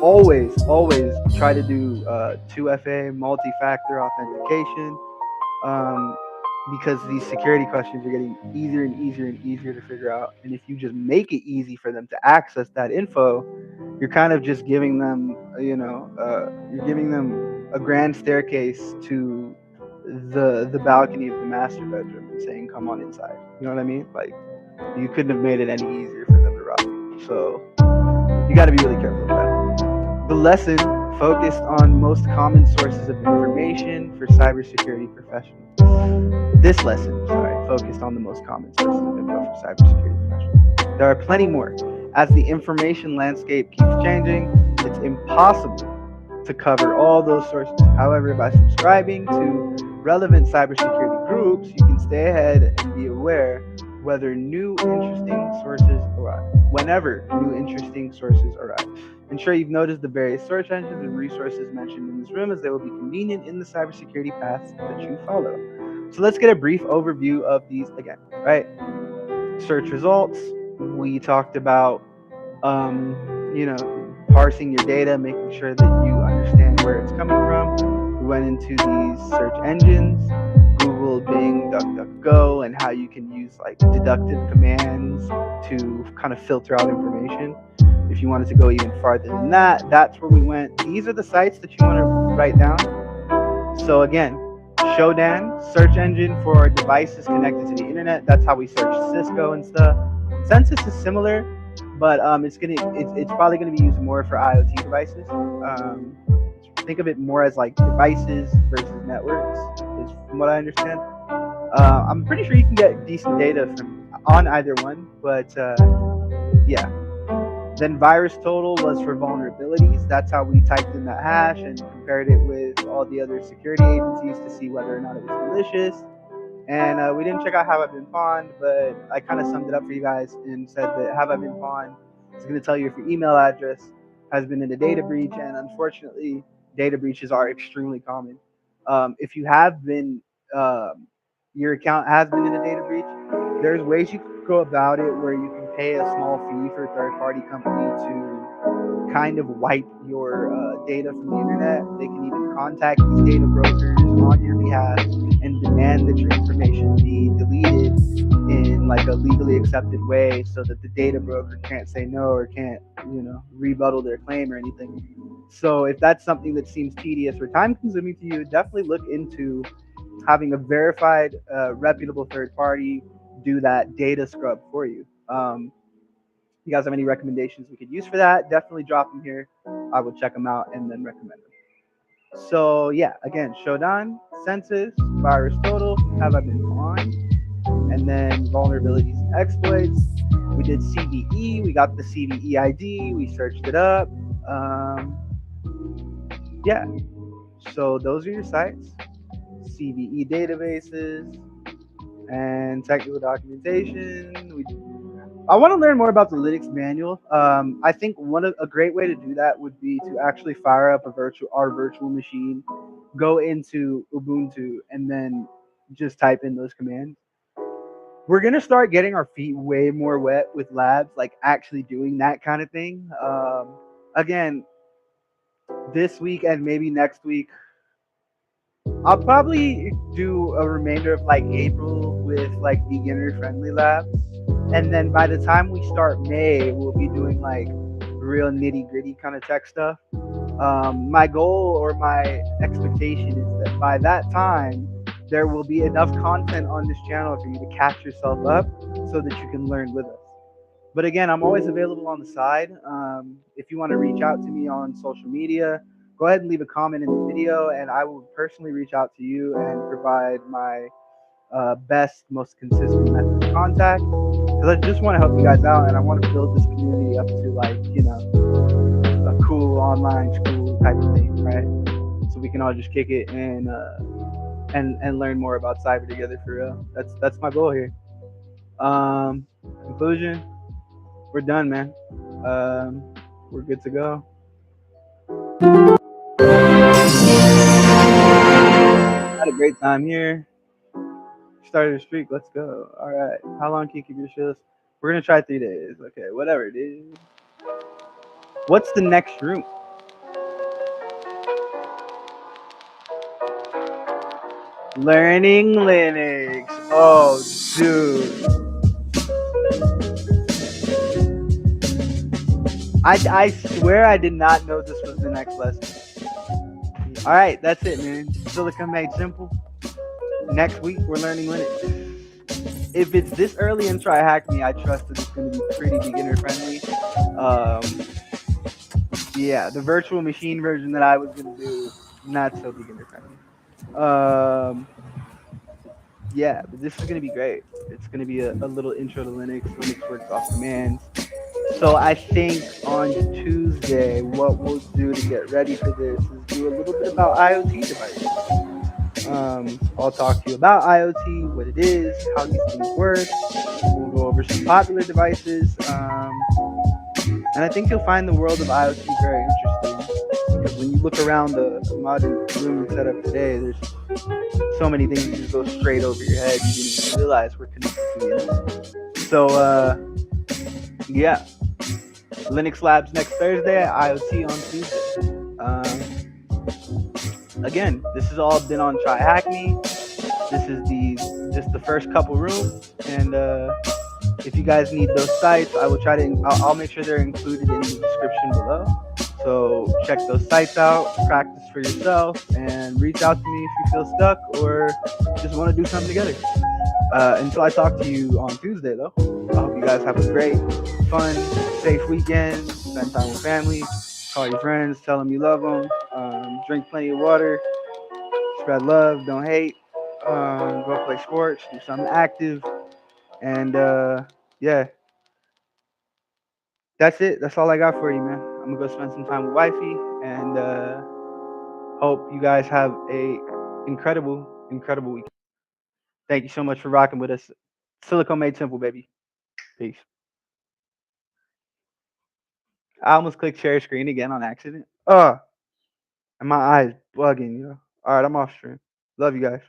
Always try to do 2FA, multi-factor authentication, um, because these security questions are getting easier and easier and easier to figure out. And if you just make it easy for them to access that info, you're kind of just giving them, you're giving them a grand staircase to the balcony of the master bedroom and saying, "Come on inside." You know what I mean? Like, you couldn't have made it any easier for them to rob you. So you got to be really careful with that. The lesson focused on most common sources of information for cybersecurity professionals. This lesson, focused on the most common sources of info for cybersecurity professionals. There are plenty more. As the information landscape keeps changing, it's impossible to cover all those sources. However, by subscribing to relevant cybersecurity groups, you can stay ahead and be aware whenever new interesting sources arrive. Ensure you've noticed the various search engines and resources mentioned in this room, as they will be convenient in the cybersecurity paths that you follow. So let's get a brief overview of these again, right? Search results. We talked about, parsing your data, making sure that you understand where it's coming from. We went into these search engines, Google, Bing, DuckDuckGo, and how you can use like deductive commands to kind of filter out information. If you wanted to go even farther than that, that's where we went. These are the sites that you want to write down. So again, Shodan, search engine for devices connected to the internet. That's how we search Cisco and stuff. Census is similar, but it's probably gonna be used more for IoT devices. Think of it more as like devices versus networks, is from what I understand. I'm pretty sure you can get decent data on either one, but yeah. Then VirusTotal was for vulnerabilities. That's how we typed in that hash and compared it with all the other security agencies to see whether or not it was malicious. And we didn't check out Have I Been Pawned, but I kind of summed it up for you guys and said that Have I Been Pawned is going to tell you if your email address has been in a data breach. And unfortunately, data breaches are extremely common. If you have been, your account has been in a data breach, there's ways you can go about it where you can pay a small fee for a third-party company to kind of wipe your data from the internet. They can even contact these data brokers on your behalf and demand that your information be deleted in like a legally accepted way, so that the data broker can't say no or can't, rebuttal their claim or anything. So if that's something that seems tedious or time consuming to you, definitely look into having a verified, reputable third party do that data scrub for you. You guys have any recommendations we could use for that? Definitely drop them here. I will check them out and then recommend them. So yeah, again, Shodan, census, virus total, have I been blind, and then vulnerabilities and exploits. We did CVE, we got the CVE ID, we searched it up. Um, yeah, so those are your sites, CVE databases, and technical documentation. I want to learn more about the Linux manual. I think a great way to do that would be to actually fire up our virtual machine, go into Ubuntu, and then just type in those commands. We're gonna start getting our feet way more wet with labs, like actually doing that kind of thing. Again, this week and maybe next week, I'll probably do a remainder of like April with like beginner friendly labs. And then by the time we start May, we'll be doing like real nitty gritty kind of tech stuff. My goal or my expectation is that by that time, there will be enough content on this channel for you to catch yourself up so that you can learn with us. But again, I'm always available on the side. If you want to reach out to me on social media, go ahead and leave a comment in the video, and I will personally reach out to you and provide my best, most consistent method of contact. Because I just want to help you guys out, and I want to build this community up to like a cool online school type of thing, right? So we can all just kick it and learn more about cyber together for real. That's my goal here. Um, Conclusion: we're done, man. Um, we're good to go. Had a great time here. Started the streak. Let's go. All right. How long can you keep your shifts? We're gonna try 3 days. Okay. Whatever, dude. What's the next room? Learning Linux. Oh, dude. I swear I did not know this was the next lesson. All right, that's it, man. Silicon made simple. Next week we're learning Linux. If it's this early in TryHackMe, I trust that it's going to be pretty beginner friendly. Um, yeah, the virtual machine version that I was going to do, not so beginner friendly. Yeah, but this is going to be great. It's going to be a little intro to Linux. Linux works off commands. So I think on Tuesday, what we'll do to get ready for this is do a little bit about IoT devices. I'll talk to you about IoT, what it is, how these things work. We'll go over some popular devices. And I think you'll find the world of IoT very interesting. Because when you look around the modern room setup today, there's so many things that just go straight over your head. You didn't even realize we're connected to. So, yeah. Linux Labs next Thursday, IoT on Tuesday. Again, this has all been on TryHackMe. This is just the first couple rooms, and if you guys need those sites, I will try to. I'll make sure they're included in the description below. So check those sites out, practice for yourself, and reach out to me if you feel stuck or just want to do something together. Until I talk to you on Tuesday, though, I hope you guys have a great, fun, safe weekend. Spend time with family. Call your friends. Tell them you love them. Drink plenty of water. Spread love. Don't hate. Go play sports. Do something active. And yeah, that's it. That's all I got for you, man. I'm gonna go spend some time with wifey, and hope you guys have a incredible, incredible week. Thank you so much for rocking with us. Silicon made simple, baby. Peace. I almost clicked share screen again on accident. And my eyes bugging, All right, I'm off stream. Love you guys.